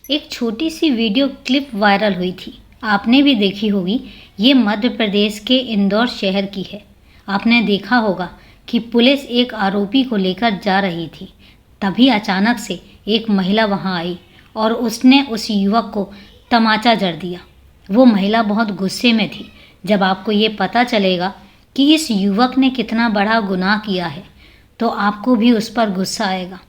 एक छोटी सी video clip viral हुई थी। आपने भी देखी होगी। ये मध्य प्रदेश के इंदौर शहर की है। आपने देखा होगा कि पुलिस एक आरोपी को लेकर जा रही थी। तभी अचानक से एक महिला वहां आई और उसने उस युवक को तमाचा जड़ दिया। वो महिला बहुत गुस्से में थी। जब आपको ये पता चलेगा कि इस युवक ने कितना बड़ा गुनाह किया है तो आपको भी उस पर गुस्सा आएगा।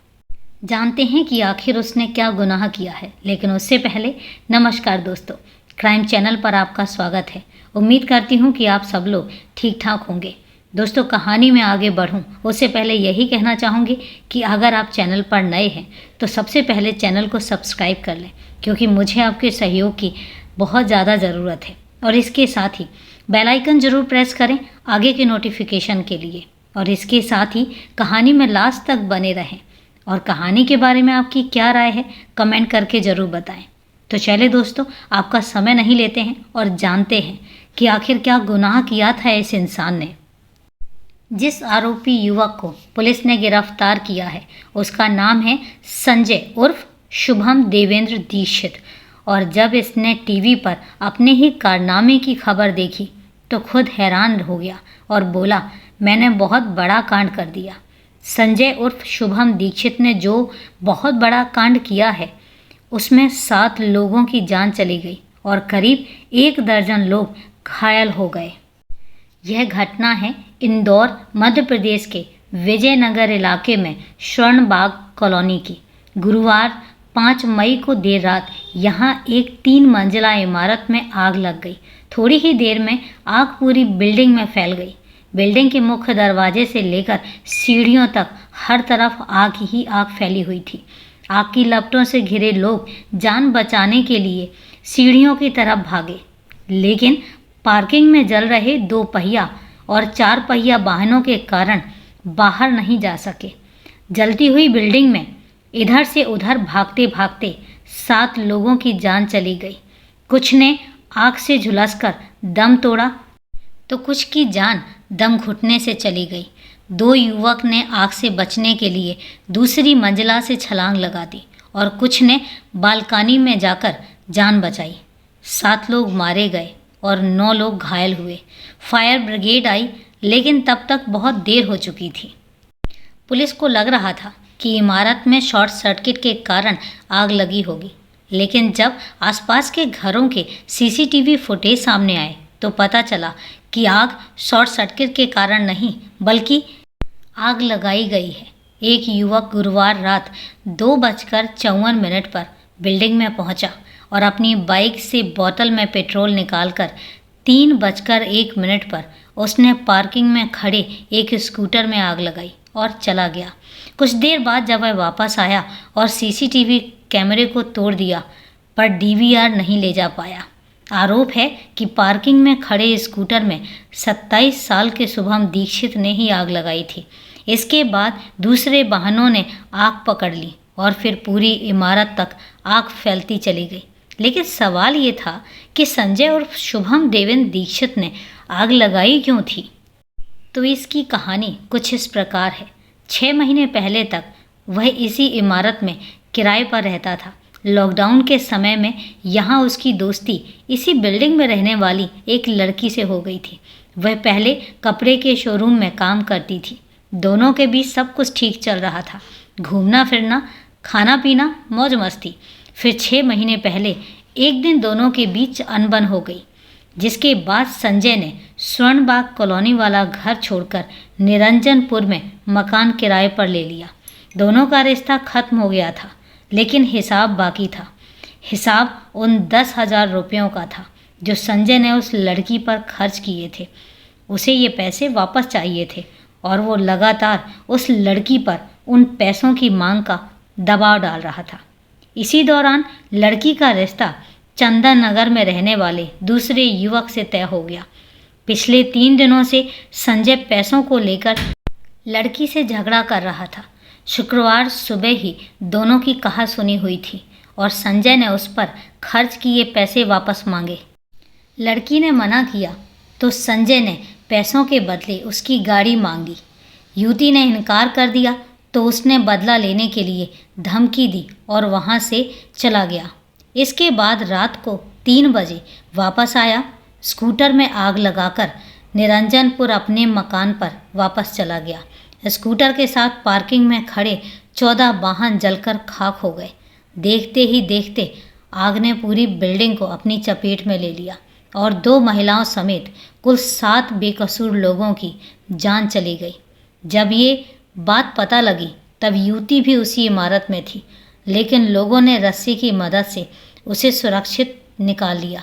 जानते हैं कि आखिर उसने क्या गुनाह किया है, लेकिन उससे पहले नमस्कार दोस्तों, क्राइम चैनल पर आपका स्वागत है। उम्मीद करती हूँ कि आप सब लोग ठीक ठाक होंगे। दोस्तों, कहानी में आगे बढ़ूँ उससे पहले यही कहना चाहूँगी कि अगर आप चैनल पर नए हैं तो सबसे पहले चैनल को सब्सक्राइब कर लें, क्योंकि मुझे आपके सहयोग की बहुत ज़्यादा ज़रूरत है। और इसके साथ ही बेल आइकन ज़रूर प्रेस करें आगे के नोटिफिकेशन के लिए। और इसके साथ ही कहानी में लास्ट तक बने रहें और कहानी के बारे में आपकी क्या राय है कमेंट करके ज़रूर बताएं। तो चले दोस्तों, आपका समय नहीं लेते हैं और जानते हैं कि आखिर क्या गुनाह किया था इस इंसान ने। जिस आरोपी युवक को पुलिस ने गिरफ्तार किया है उसका नाम है संजय उर्फ शुभम देवेंद्र दीक्षित। और जब इसने टीवी पर अपने ही कारनामे की खबर देखी तो खुद हैरान हो गया और बोला, मैंने बहुत बड़ा कांड कर दिया। संजय उर्फ शुभम दीक्षित ने जो बहुत बड़ा कांड किया है उसमें 7 लोगों की जान चली गई और करीब 1 दर्जन लोग घायल हो गए। यह घटना है इंदौर मध्य प्रदेश के विजयनगर इलाके में स्वर्णबाग कॉलोनी की। गुरुवार 5 मई को देर रात यहाँ एक 3 मंजिला इमारत में आग लग गई। थोड़ी ही देर में आग पूरी बिल्डिंग में फैल गई। बिल्डिंग के मुख्य दरवाजे से लेकर सीढ़ियों तक हर तरफ आग ही आग फैली हुई थी। आग की लपटों से घिरे लोग जान बचाने के लिए सीढ़ियों की तरफ भागे, लेकिन पार्किंग में जल रहे 2 पहिया और 4 पहिया वाहनों के कारण बाहर नहीं जा सके। जलती हुई बिल्डिंग में इधर से उधर भागते भागते 7 लोगों की जान चली गई। कुछ ने आग से झुलसकर दम तोड़ा तो कुछ की जान दम घुटने से चली गई। 2 युवक ने आग से बचने के लिए दूसरी मंजिला से छलांग लगा दी और कुछ ने बालकनी में जाकर जान बचाई। 7 लोग मारे गए और 9 लोग घायल हुए। फायर ब्रिगेड आई, लेकिन तब तक बहुत देर हो चुकी थी। पुलिस को लग रहा था कि इमारत में शॉर्ट सर्किट के कारण आग लगी होगी, लेकिन जब आसपास के घरों के सीसीटीवी फुटेज सामने आए तो पता चला कि आग शॉर्ट सर्किट के कारण नहीं बल्कि आग लगाई गई है। एक युवक गुरुवार रात 2:54 पर बिल्डिंग में पहुंचा और अपनी बाइक से बोतल में पेट्रोल निकालकर 3:01 पर उसने पार्किंग में खड़े एक स्कूटर में आग लगाई और चला गया। कुछ देर बाद जब वह वापस आया और सीसीटीवी कैमरे को तोड़ दिया पर डीवीआर नहीं ले जा पाया। आरोप है कि पार्किंग में खड़े स्कूटर में 27 साल के शुभम दीक्षित ने ही आग लगाई थी। इसके बाद दूसरे वाहनों ने आग पकड़ ली और फिर पूरी इमारत तक आग फैलती चली गई। लेकिन सवाल ये था कि संजय उर्फ शुभम देवेंद्र दीक्षित ने आग लगाई क्यों थी। तो इसकी कहानी कुछ इस प्रकार है। 6 महीने पहले तक वह इसी इमारत में किराए पर रहता था। लॉकडाउन के समय में यहाँ उसकी दोस्ती इसी बिल्डिंग में रहने वाली एक लड़की से हो गई थी। वह पहले कपड़े के शोरूम में काम करती थी। दोनों के बीच सब कुछ ठीक चल रहा था, घूमना फिरना, खाना पीना, मौज मस्ती। फिर 6 महीने पहले एक दिन दोनों के बीच अनबन हो गई, जिसके बाद संजय ने स्वर्णबाग कॉलोनी वाला घर छोड़कर निरंजनपुर में मकान किराए पर ले लिया। दोनों का रिश्ता खत्म हो गया था, लेकिन हिसाब बाकी था। हिसाब उन 10,000 रुपयों का था जो संजय ने उस लड़की पर खर्च किए थे। उसे ये पैसे वापस चाहिए थे और वो लगातार उस लड़की पर उन पैसों की मांग का दबाव डाल रहा था। इसी दौरान लड़की का रिश्ता चंदन नगर में रहने वाले दूसरे युवक से तय हो गया। पिछले 3 दिनों से संजय पैसों को लेकर लड़की से झगड़ा कर रहा था। शुक्रवार सुबह ही दोनों की कहासुनी हुई थी और संजय ने उस पर खर्च किए पैसे वापस मांगे। लड़की ने मना किया तो संजय ने पैसों के बदले उसकी गाड़ी मांगी। युवती ने इनकार कर दिया तो उसने बदला लेने के लिए धमकी दी और वहाँ से चला गया। इसके बाद रात को 3 बजे वापस आया। स्कूटर में आग लगाकर निरंजनपुर अपने मकान पर वापस चला गया। स्कूटर के साथ पार्किंग में खड़े 14 वाहन जलकर खाक हो गए। देखते ही देखते आग ने पूरी बिल्डिंग को अपनी चपेट में ले लिया और 2 महिलाओं समेत कुल 7 बेकसूर लोगों की जान चली गई। जब ये बात पता लगी तब युवती भी उसी इमारत में थी, लेकिन लोगों ने रस्सी की मदद से उसे सुरक्षित निकाल लिया।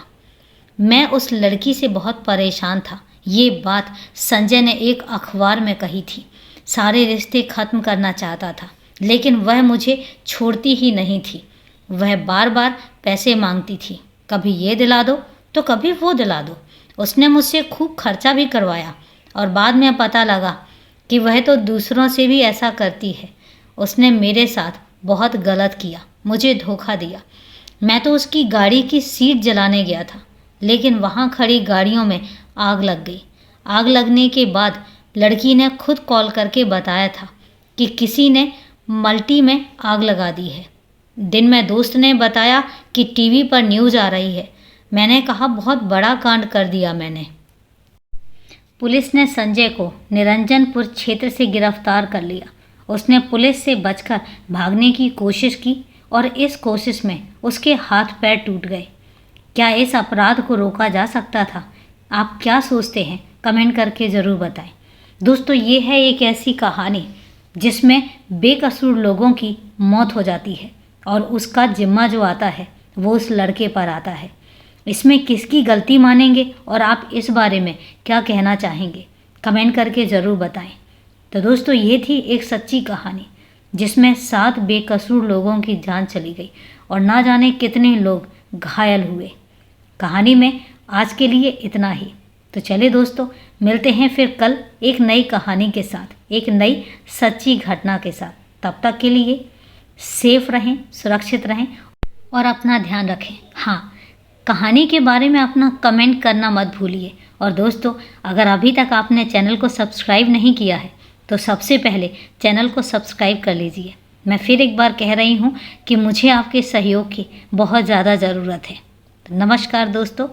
मैं उस लड़की से बहुत परेशान था। ये बात संजय ने एक अखबार में कही थी। सारे रिश्ते ख़त्म करना चाहता था, लेकिन वह मुझे छोड़ती ही नहीं थी। वह बार बार पैसे मांगती थी, कभी ये दिला दो तो कभी वो दिला दो। उसने मुझसे खूब खर्चा भी करवाया और बाद में पता लगा कि वह तो दूसरों से भी ऐसा करती है। उसने मेरे साथ बहुत गलत किया, मुझे धोखा दिया। मैं तो उसकी गाड़ी की सीट जलाने गया था, लेकिन वहाँ खड़ी गाड़ियों में आग लग गई। आग लगने के बाद लड़की ने खुद कॉल करके बताया था कि किसी ने मल्टी में आग लगा दी है। दिन में दोस्त ने बताया कि टीवी पर न्यूज़ आ रही है। मैंने कहा बहुत बड़ा कांड कर दिया मैंने। पुलिस ने संजय को निरंजनपुर क्षेत्र से गिरफ्तार कर लिया। उसने पुलिस से बचकर भागने की कोशिश की और इस कोशिश में उसके हाथ पैर टूट गए। क्या इस अपराध को रोका जा सकता था? आप क्या सोचते हैं? कमेंट करके ज़रूर बताएं। दोस्तों, ये है एक ऐसी कहानी जिसमें बेकसूर लोगों की मौत हो जाती है और उसका जिम्मा जो आता है वो उस लड़के पर आता है। इसमें किसकी गलती मानेंगे और आप इस बारे में क्या कहना चाहेंगे? कमेंट करके ज़रूर बताएं। तो दोस्तों, ये थी एक सच्ची कहानी जिसमें 7 बेकसूर लोगों की जान चली गई और ना जाने कितने लोग घायल हुए। कहानी में आज के लिए इतना ही। तो चलिए दोस्तों, मिलते हैं फिर कल एक नई कहानी के साथ, एक नई सच्ची घटना के साथ। तब तक के लिए सेफ रहें, सुरक्षित रहें और अपना ध्यान रखें। हाँ, कहानी के बारे में अपना कमेंट करना मत भूलिए। और दोस्तों, अगर अभी तक आपने चैनल को सब्सक्राइब नहीं किया है तो सबसे पहले चैनल को सब्सक्राइब कर लीजिए। मैं फिर एक बार कह रही हूँ कि मुझे आपके सहयोग की बहुत ज़्यादा ज़रूरत है। तो नमस्कार दोस्तों।